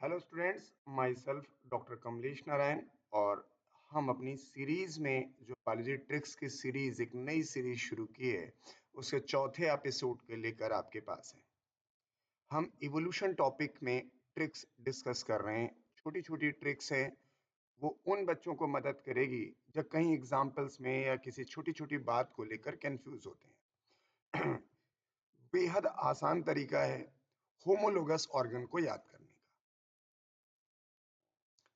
Hello students, my self doctor Kamlesh Narayan. और हम अपनी सीरीज में जो बायोलॉजी ट्रिक्स की सीरीज एक नई सीरीज शुरू की है, उसके चौथे एपिसोड के लेकर आपके पास है। हम इवोल्यूशन टॉपिक में ट्रिक्स डिस्कस कर रहे हैं। छोटी छोटी ट्रिक्स हैं, वो उन बच्चों को मदद करेगी जब कहीं एग्जाम्पल्स में या किसी छोटी छोटी बात को लेकर कंफ्यूज होते हैं। बेहद आसान तरीका है होमोलोगस ऑर्गन को याद करने का,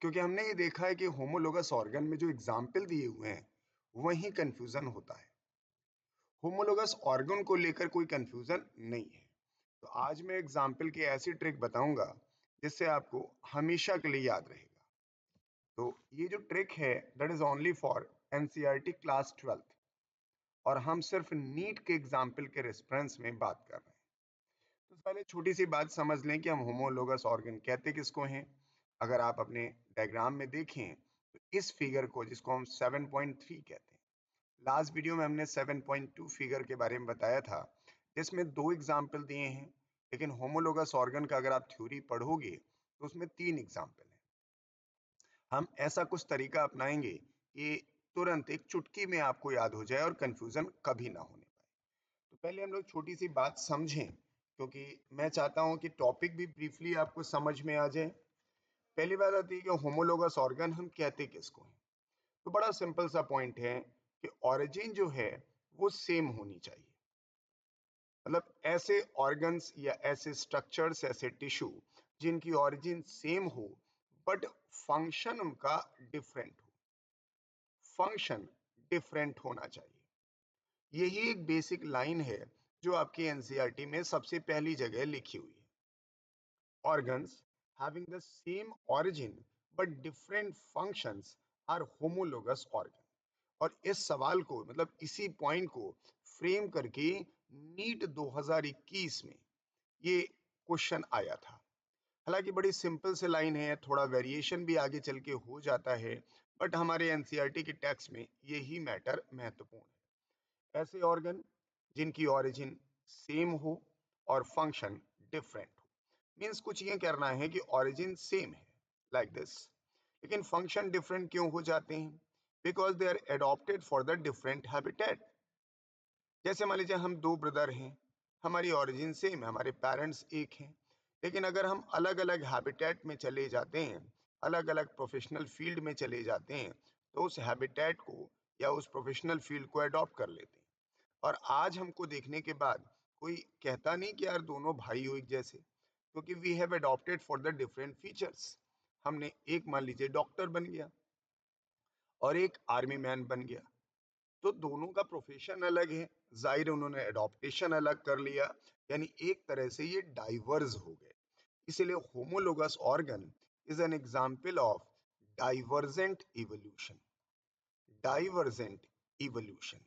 क्योंकि हमने ये देखा है कि होमोलोगस ऑर्गन में जो एग्जाम्पल दिए हुए हैं वहीं कंफ्यूजन होता है। होमोलोगस ऑर्गन को लेकर कोई कंफ्यूजन नहीं है। तो आज मैं एग्जाम्पल की ऐसी ट्रिक बताऊंगा जिससे आपको हमेशा के लिए याद रहेगा। तो ये जो ट्रिक है that is only for NCERT class 12th, और हम सिर्फ नीट के एग्जाम्पल के रेफरेंस में बात कर रहे हैं। तो पहले छोटी सी बात समझ लें कि हम होमोलोगस ऑर्गन कहते किसको हैं। अगर आप अपने डायग्राम में देखें तो इस फिगर को, जिसको हम 7.3 कहते हैं, लास्ट वीडियो में हमने 7.2 फिगर के बारे में बताया था, जिसमें दो एग्जाम्पल दिए हैं। लेकिन होमोलोगस ऑर्गन का अगर आप थ्योरी पढ़ोगे तो उसमें तीन एग्जाम्पल हैं। हम ऐसा कुछ तरीका अपनाएंगे कि तुरंत एक चुटकी में आपको याद हो जाए और कंफ्यूजन कभी ना होने पाए। तो पहले हम लोग छोटी सी बात समझें, क्योंकि मैं चाहता हूं कि टॉपिक भी ब्रीफली आपको समझ में आ जाए। पहली बात आती है कि होमोलोगस ऑर्गन हम कहते किसको हैं। तो बड़ा सिंपल सा पॉइंट है कि ऑरिजिन जो है वो सेम होनी चाहिए। मतलब ऐसे ऑर्गन्स या ऐसे स्ट्रक्चर्स, ऐसे टिश्यू जिनकी ऑरिजिन सेम हो बट फंक्शन उनका डिफरेंट हो। फंक्शन डिफरेंट होना चाहिए। यही एक बेसिक लाइन है जो आपकी एनसीईआरटी में सबसे पहली जगह लिखी हुई है। Organs having the same origin but different functions are homologous organ। और इस सवाल को, मतलब इसी पॉइंट को फ्रेम करके नीट 2021 में ये क्वेश्चन आया था। हालांकि बड़ी सिंपल से लाइन है, थोड़ा वेरिएशन भी आगे चल के हो जाता है, बट हमारे एनसीईआरटी के टेक्स्ट में यही मैटर महत्वपूर्ण है। ऐसे ऑर्गन जिनकी ऑरिजिन सेम हो और फंक्शन डिफरेंट हो। मीन्स कुछ ये करना है कि ऑरिजिन सेम है लाइक दिस, लेकिन फंक्शन डिफरेंट क्यों हो जाते हैं? Because they are adopted for the different habitat. जैसे मान लीजिए हम दो ब्रदर हैं, हमारी ऑरिजिन सेम है, हमारे पेरेंट्स एक हैं, लेकिन अगर हम अलग अलग हैबिटेट में चले जाते हैं, अलग अलग प्रोफेशनल फील्ड में चले जाते हैं, तो उस हैबिटेट को या उस प्रोफेशनल फील्ड को अडॉप्ट कर लेते हैं। और आज हमको देखने के बाद कोई कहता नहीं कि यार दोनों भाई हो एक जैसे, क्योंकि we have adopted for the different features. हमने एक मान लीजिए डॉक्टर बन गया और एक आर्मी मैन बन गया, तो दोनों का प्रोफेशन अलग है, जाहिर उन्होंने एडॉप्टेशन अलग कर लिया, यानी एक तरह से ये डाइवर्स हो गए। इसलिए homologous organ is an example of divergent evolution. Divergent evolution,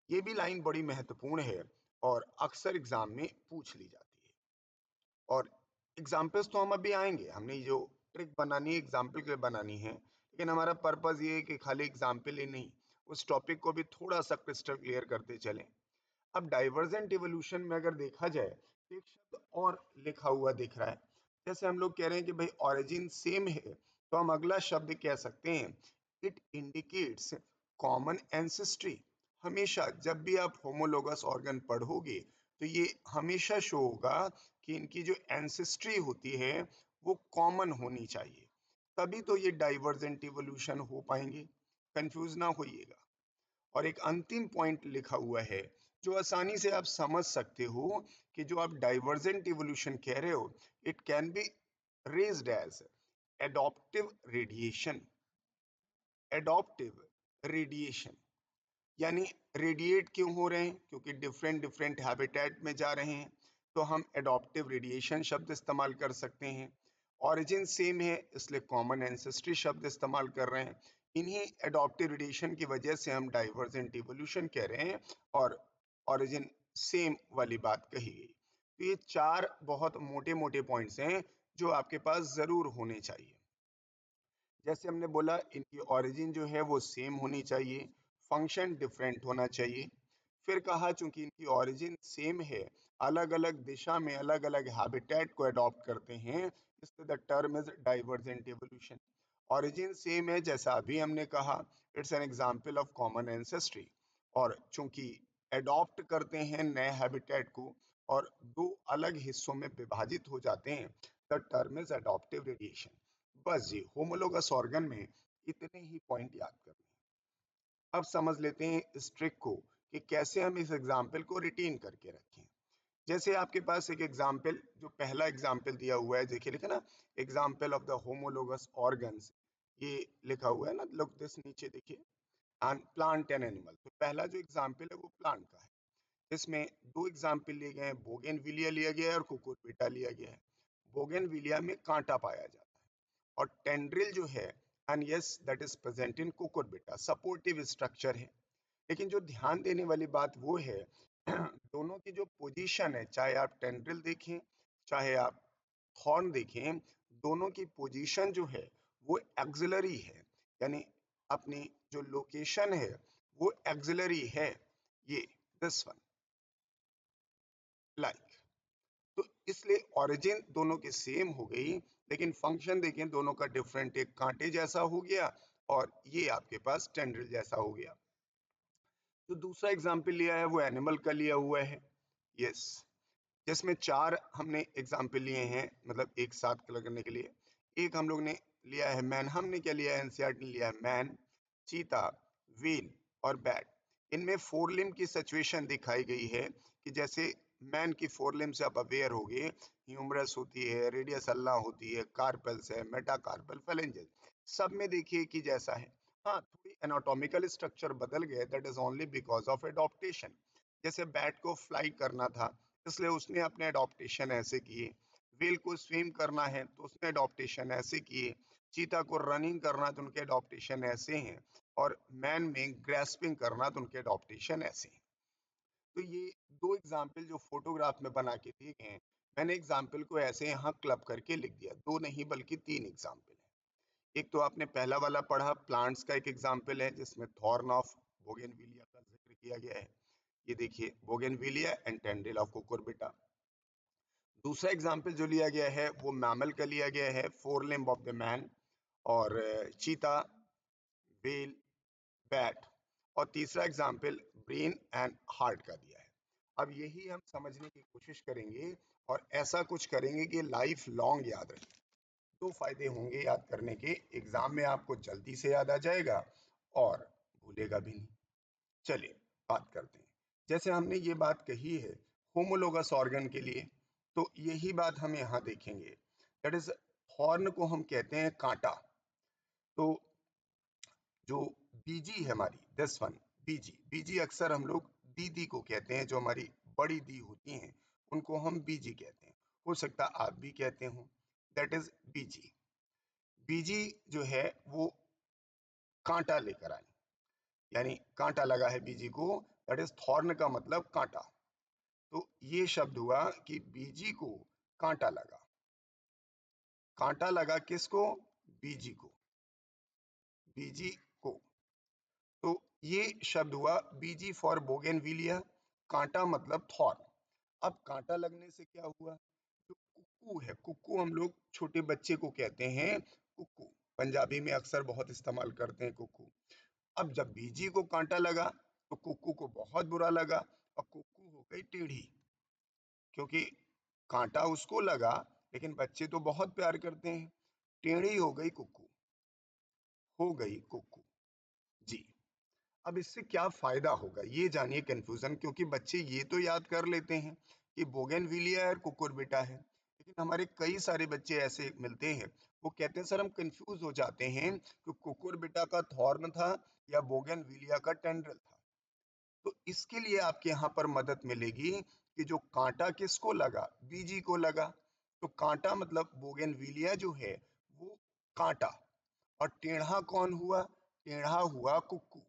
ये भी लाइन बड़ी महत्वपूर्ण है और अक्सर एग्जाम में पूछ ली जाती है। और एग्जाम्पल्स तो हम अभी आएंगे, हमने जो ट्रिक बनानी है एग्जाम्पल के लिए बनानी है, लेकिन हमारा पर्पज ये है कि खाली एग्जाम्पल ही नहीं, उस टॉपिक को भी थोड़ा सा क्रिस्टल क्लियर करते चलें। अब डाइवर्जेंट इवोल्यूशन में अगर देखा जाए तो एक शब्द और लिखा हुआ दिख रहा है। जैसे हम लोग कह रहे हैं कि भाई ऑरिजिन सेम है, तो हम अगला शब्द कह सकते हैं इट इंडिकेट्स कॉमन एंसेस्ट्री। हमेशा जब भी आप होमोलोगस ऑर्गन पढ़ोगे तो ये हमेशा शो होगा कि इनकी जो एंसेस्ट्री होती है वो कॉमन होनी चाहिए, तभी तो ये डाइवर्जेंट इवोल्यूशन हो पाएंगे। कंफ्यूज ना होइएगा। और एक अंतिम पॉइंट लिखा हुआ है जो आसानी से आप समझ सकते हो कि जो आप डाइवर्जेंट इवोल्यूशन कह रहे हो, it can be raised as adaptive radiation. Adaptive radiation यानी रेडिएट क्यों हो रहे हैं? क्योंकि डिफरेंट डिफरेंट हैबिटेट में जा रहे हैं, तो हम एडॉप्टिव रेडिएशन शब्द इस्तेमाल कर सकते हैं। ऑरिजिन सेम है इसलिए कॉमन एंसेस्ट्री शब्द इस्तेमाल कर रहे हैं। इन्हीं एडॉप्टिव रेडिएशन की वजह से हम डाइवर्जेंट इवोल्यूशन कह रहे हैं और ऑरिजिन सेम वाली बात कही गई। तो ये चार बहुत मोटे मोटे पॉइंट्स हैं जो आपके पास जरूर होने चाहिए। जैसे हमने बोला इनकी ऑरिजिन जो है वो सेम होनी चाहिए, फंक्शन डिफरेंट होना चाहिए। फिर कहा चूंकि इनकी ऑरिजिन सेम है अलग अलग दिशा में अलग अलग हैबिटेट को अडॉप्ट करते हैं, इसलिए the term is divergent evolution. Origin same है जैसा अभी हमने कहा, it's an example of common ancestry. और चूंकि अडॉप्ट करते हैं नए हैबिटेट को और दो अलग हिस्सों में विभाजित हो जाते हैं, the term is adoptive radiation. बस जी, होमोलोगस ऑर्गन में इतने ही पॉइंट याद करने हैं। अब समझ लेते हैं इस ट्रिक को कि कैसे हम इस एग्जाम्पल को रिटेन करके रखें। जैसे आपके पास एक एग्जाम्पल, जो पहला एग्जाम्पल दिया हुआ है, देखिए लिखा ना, example of the homologous organs, ये लिखा हुआ है ना, लुक दिस, नीचे देखिए, एंड प्लांट एंड एनिमल। तो पहला जो एग्जाम्पल है वो प्लांट का है। इसमें दो एग्जाम्पल लिए गए हैं, बोगेनविलिया लिया गया है और कुकुरबिटा लिया गया है। बोगेनविलिया में कांटा पाया जाता है और टेंड्रिल जो है, and yes that is present in Cucurbita, supportive structure है। लेकिन जो ध्यान देने वाली बात वो है, दोनों की जो पोजीशन है, चाहे आप टेंड्रिल देखें चाहे आप थॉर्न देखें, दोनों की पोजीशन जो है वो एक्सिलरी है, यानी अपनी जो लोकेशन है वो एक्सिलरी है, ये दिस वन, लाइक। तो इसलिए ओरिजिन दोनों की सेम हो गई, लेकिन फंक्शन देखें दोनों का डिफरेंट, एक कांटे जैसा हो गया और ये आपके पास टेंड्रिल जैसा हो गया। जो दूसरा एग्जाम्पल लिया है वो एनिमल का लिया हुआ है, यस, जिसमें चार हमने एग्जाम्पल लिए हैं, मतलब एक साथ कलर करने के लिए। एक हम लोग ने लिया है मैन, हमने क्या लिया है, एनसीईआरटी ने लिया है मैन, चीता, व्हेल और बैट। इनमें फोर लिम्ब की सिचुएशन दिखाई गई है कि जैसे मैन की फोर लिम्ब से आप अवेयर हो गए, ह्यूमरस होती है, रेडियस अल्ला होती है, कार्पल्स है, मेटाकार्पल, फेलेंजेस, सब में देखिए कि जैसा है। हाँ, थोड़ी एनाटॉमिकल स्ट्रक्चर बदल गए, that is only because of adaptation. जैसे बैट को फ्लाई करना था, इसलिए उसने अपने अडॉप्टेशन ऐसे किए। व्हेल को स्विम करना है तो उसने अडॉप्टेशन ऐसे किए। चीता को रनिंग करना तो उनके अडॉप्टेशन ऐसे हैं। और मैन में ग्रेस्पिंग करना तो उनके अडॉप्टेशन ऐसे हैं। तो ये दो एग्जाम्पल जो फोटोग्राफ में बना के दिए गए हैं, मैंने एग्जाम्पल को ऐसे यहाँ क्लब करके लिख दिया, दो नहीं बल्कि तीन एग्जाम्पल है। एक तो आपने पहला वाला पढ़ा, प्लांट्स का एक एग्जाम्पल है जिसमें थॉर्न ऑफ बोगेनविलिया का जिक्र किया गया है, ये देखिए bougainvillea and tendril of Cucurbita. दूसरा एग्जाम्पल जो लिया गया है वो मैमल का लिया गया है, four limb of the man, और चीता, व्हेल, बैट। और तीसरा एग्जाम्पल ब्रेन एंड हार्ट का दिया है। अब यही हम समझने की कोशिश करेंगे और ऐसा कुछ करेंगे कि लाइफ लॉन्ग याद रहे। दो फायदे होंगे याद करने के, एग्जाम में आपको जल्दी से याद आ जाएगा और भूलेगा भी नहीं। चलिए बात करते हैं। जैसे हमने ये बात कही है होमोलोगस ऑर्गन के लिए, तो यही बात हम यहाँ देखेंगे, दैट इज हॉर्न को हम कहते हैं कांटा। तो जो बीजी है हमारी, दिस वन, बीजी, बीजी अक्सर हम लोग दीदी को कहते हैं, जो हमारी बड़ी दी होती हैं उनको हम बीजी कहते हैं, हो सकता है आप भी कहते हो, दैट इज बीजी। बीजी जो है वो कांटा लेकर आए, यानी कांटा लगा है बीजी को, दैट इज थॉर्न का मतलब कांटा। तो ये शब्द हुआ कि बीजी को कांटा लगा। कांटा लगा किसको? बीजी को, बीजी को। तो ये शब्द हुआ बीजी फॉर बोगेनविलिया, कांटा मतलब थॉर्न। अब कांटा लगने से क्या हुआ, जो कुक्कू है, कुक्कू हम लोग छोटे बच्चे को कहते हैं कुक्कू, पंजाबी में अक्सर बहुत इस्तेमाल करते हैं कुक्कू। अब जब बीजी को कांटा लगा तो कुक्कू को बहुत बुरा लगा और कुक्कू हो गई टेढ़ी, क्योंकि कांटा उसको लगा लेकिन बच्चे तो बहुत प्यार करते हैं। टेढ़ी हो गई कुक्कू, हो गई कुक्कू जी। अब इससे क्या फायदा होगा ये जानिए, कंफ्यूजन, क्योंकि बच्चे ये तो याद कर लेते हैं कि बोगेनविलिया और कुकुरबिटा है, लेकिन हमारे कई सारे बच्चे ऐसे मिलते हैं, वो कहते हैं सर हम कंफ्यूज हो जाते हैं कि कुकुरबिटा का थॉर्न था या बोगेनविलिया का टेंड्रिल था। तो इसके लिए आपके यहाँ पर मदद मिलेगी कि जो कांटा किसको लगा, बीजी को लगा। तो कांटा मतलब बोगेनविलिया जो है वो कांटा, और टेढ़ा कौन हुआ? टेढ़ा हुआ कुक्कू।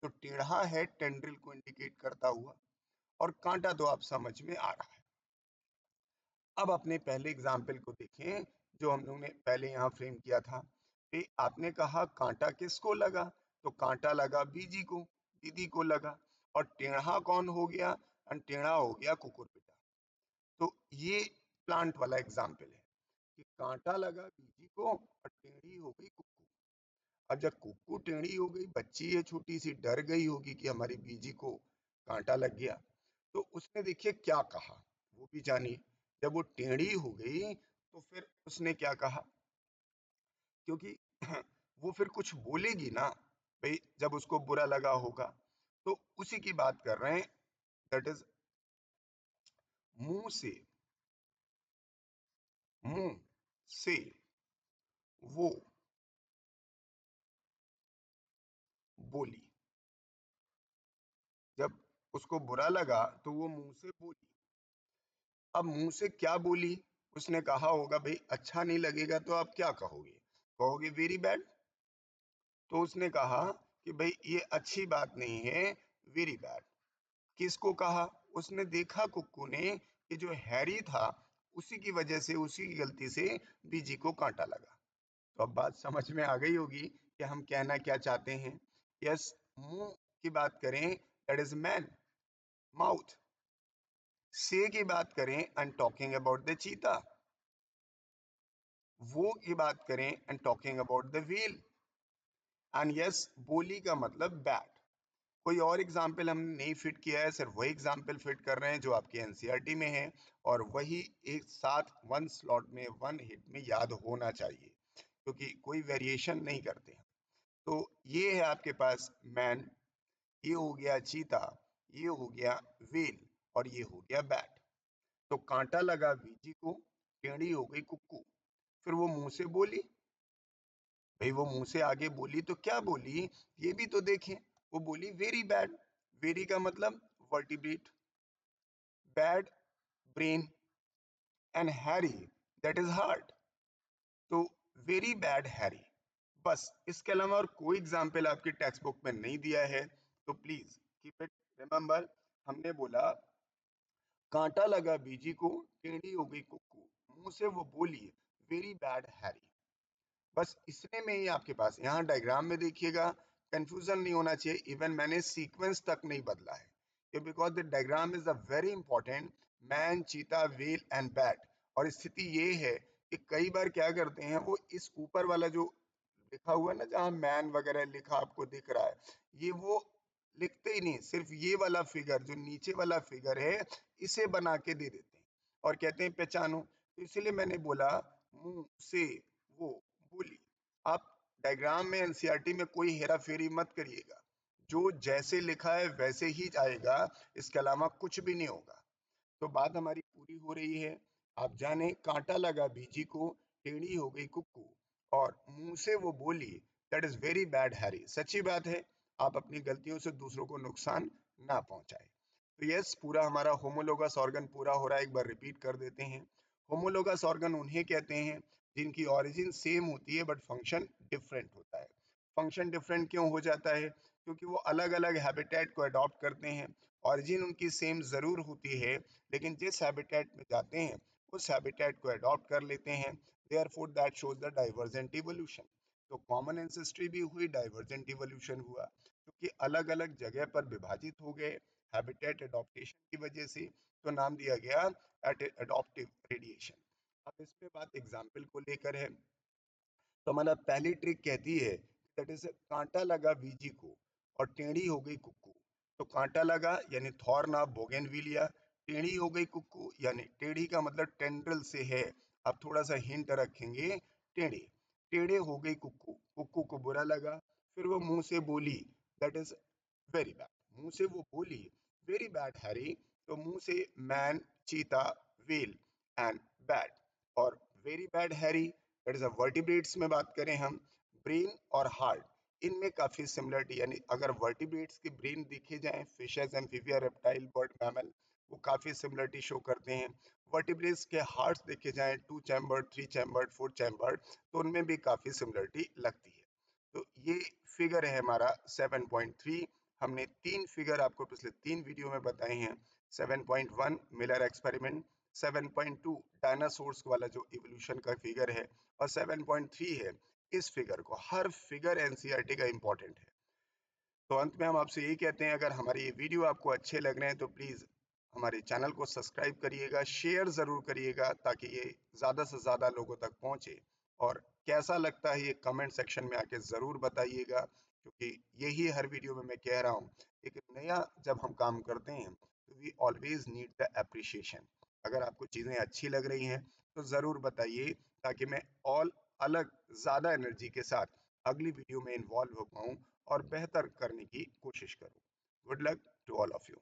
तो टेढ़ा है टेंड्रिल को इंडिकेट करता हुआ, और कांटा तो आप समझ में आ रहा है। अब अपने पहले एग्जाम्पल को देखें जो हम लोगों ने पहले यहाँ फ्रेम किया था। आपने कहा कांटा किसको लगा, तो कांटा लगा बीजी को, दीदी को लगा। और टेढ़ा कौन हो गया? टेढ़ा हो गया कुकुरबिटा। तो ये प्लांट वाला एग्जाम्पल है कि कांटा लगा बीजी को और टेढ़ी हो गई कुक्कू। अब जब कुक्कू टेढ़ी हो गई, बच्ची है छोटी सी, डर गई होगी कि हमारी बीजी को कांटा लग गया, तो उसने देखिए क्या कहा, वो भी जानिए। जब वो टेढ़ी हो गई तो फिर उसने क्या कहा, क्योंकि वो फिर कुछ बोलेगी ना भाई, जब उसको बुरा लगा होगा। तो उसी की बात कर रहे हैं, दैट इज मुंह से, मुंह से वो बोली। जब उसको बुरा लगा तो वो मुंह से बोली। अब मुंह से क्या बोली, उसने कहा होगा भाई अच्छा नहीं लगेगा तो आप क्या कहोगे, कहोगे वेरी बैड। तो उसने कहा कि भाई ये अच्छी बात नहीं है, वेरी बैड। किसको कहा, उसने देखा कुक्कू ने कि जो हैरी था उसी की वजह से, उसी की गलती से बीजी को कांटा लगा। तो अब बात समझ में आ गई होगी कि हम कहना क्या चाहते हैं। यस, मुंह की बात करें दैट इज मैन, माउथ। से की बात करें एंड टॉकिंग अबाउट द चीता। वो की बात करें and talking about the whale. And yes, बोली का मतलब बैट। कोई और एग्जाम्पल हमने नहीं फिट किया है, सिर्फ वही एग्जाम्पल फिट कर रहे हैं जो आपके एनसीईआरटी में है, और वही एक साथ वन स्लॉट में, वन हिट में याद होना चाहिए, क्योंकि कोई वेरिएशन नहीं करते हैं। तो ये है आपके पास मैन, ये हो गया चीता, ये हो गया व्हेल, और ये हो गया बैट। तो कांटा लगा बीजी को, टेढ़ी हो गई कुक्कू। फिर वो मुंह से बोली। भाई वो मुंह से आगे बोली तो क्या बोली, ये भी तो देखें। वो बोली वेरी बैड। वेरी का मतलब vertebrate, bad brain, and Harry that is heart. तो वेरी बैड हैरी। बस इसके अलावा और कोई एग्जाम्पल आपकी टेक्स्ट बुक में नहीं दिया है, तो प्लीज कीप इट रिमेंबर। हमने बोला कांटा लगा बीजी को, टेढ़ी हो गई कुक्कू, मुंह से वो बोली वेरी बैड हैरी। बस इतने में ही आपके पास, यहाँ डायग्राम में देखिएगा, कंफ्यूजन नहीं होना चाहिए। इवन मैंने सीक्वेंस तक नहीं बदला है, because the diagram is a very important. Man, चीता, व्हेल एंड बैट। और स्थिति ये है कि कई बार क्या करते हैं, वो इस ऊपर वाला जो लिखा हुआ है ना, जहाँ मैन वगैरह लिखा आपको दिख रहा है, ये वो लिखते ही नहीं, सिर्फ ये वाला फिगर जो नीचे वाला फिगर है इसे बना के दे देते हैं और कहते हैं पहचानो। तो इसलिए मैंने बोला मुंह से वो बोली। आप डायग्राम में, एनसीईआरटी में कोई हेरा फेरी मत करिएगा, जो जैसे लिखा है वैसे ही जाएगा, इसके अलावा कुछ भी नहीं होगा। तो बात हमारी पूरी हो रही है। आप जाने कांटा लगा बीजी को, टेढ़ी हो गई कुक्कू, और मुंह से वो बोली that is very bad Harry. सच्ची बात है, आप अपनी गलतियों से दूसरों को नुकसान ना पहुंचाए। तो यस, पूरा हमारा होमोलोगस ऑर्गन पूरा हो रहा है। एक बार रिपीट कर देते हैं। होमोलोगस ऑर्गन उन्हें कहते हैं जिनकी ओरिजिन सेम होती है बट फंक्शन डिफरेंट होता है। फंक्शन डिफरेंट क्यों हो जाता है, क्योंकि वो अलग अलग हैबिटेट को अडॉप्ट करते हैं। ओरिजिन उनकी सेम जरूर होती है, लेकिन जिस हैबिटेट में जाते हैं उस हैबिटेट को अडॉप्ट कर लेते हैं। Therefore that shows the divergent evolution. तो कॉमन एंसेस्ट्री भी हुई, डाइवर्जेंट इवोल्यूशन हुआ, क्योंकि अलग अलग जगह पर विभाजित हो गए हैबिटेट एडॉप्टेशन की वजह से। तो नाम दिया गया एडॉप्टिव रेडिएशन। अब इस पे बात एग्जाम्पल को लेकर है। तो हमारा पहली ट्रिक कहती है दैट इज कांटा लगा बीजी को और टेढ़ी हो गई कुक्कू। तो कांटा लगा यानी थॉर्न ऑफ बोगेनविलिया, टेढ़ी हो गई कुक्कू यानी टेढ़ी का मतलब टेंड्रल से है। अब थोड़ा सा हिंट रखेंगे, टेढ़े, टेढ़े हो गई कुक्कू, कुक्कू को बुरा लगा। फिर वो मुंह से बोली दैट इज वेरी बैड। मुंह से वो बोली वेरी बैड हैरी। तो मुंह से मैन, चीता, व्हेल एंड बैड। और very bad Harry that is a vertebrates में बात करें हम, ब्रेन और हार्ट इनमें काफी सिमिलरिटी, यानी अगर वर्टिब्रेट्स की ब्रेन देखे जाएं, fishes, amphibia, reptile, bird, mammal, वो काफी सिमिलरिटी शो करते हैं। वर्टिब्रेट्स के हार्ट्स देखे जाएं, 2 चैम्बर्ड, 3 चैम्बर्ड, 4 चैम्बर्ड, तो उनमें भी काफी सिमिलरिटी लगती है। तो ये फिगर है हमारा 7.3। हमने 3 फिगर आपको पिछले 3 वीडियो में बताए हैं। 7.1 मिलर एक्सपेरिमेंट, 7.2 डायनासोर्स वाला जो इवोल्यूशन का फिगर है, और 7.3 है इस फिगर को। हर फिगर एनसीईआरटी का इंपॉर्टेंट है। तो अंत में हम आपसे यही कहते हैं, अगर हमारे ये वीडियो आपको अच्छे लग रहे हैं तो प्लीज हमारे चैनल को सब्सक्राइब करिएगा, शेयर ज़रूर करिएगा ताकि ये ज़्यादा से ज़्यादा लोगों तक पहुँचे। और कैसा लगता है ये कमेंट सेक्शन में आके ज़रूर बताइएगा, क्योंकि यही हर वीडियो में मैं कह रहा हूँ, एक नया जब हम काम करते हैं तो we always need the appreciation. अगर आपको चीज़ें अच्छी लग रही हैं तो ज़रूर बताइए, ताकि मैं और अलग ज़्यादा एनर्जी के साथ अगली वीडियो में इन्वॉल्व हो पाऊँ और बेहतर करने की कोशिश करूँ। Good luck to all of you.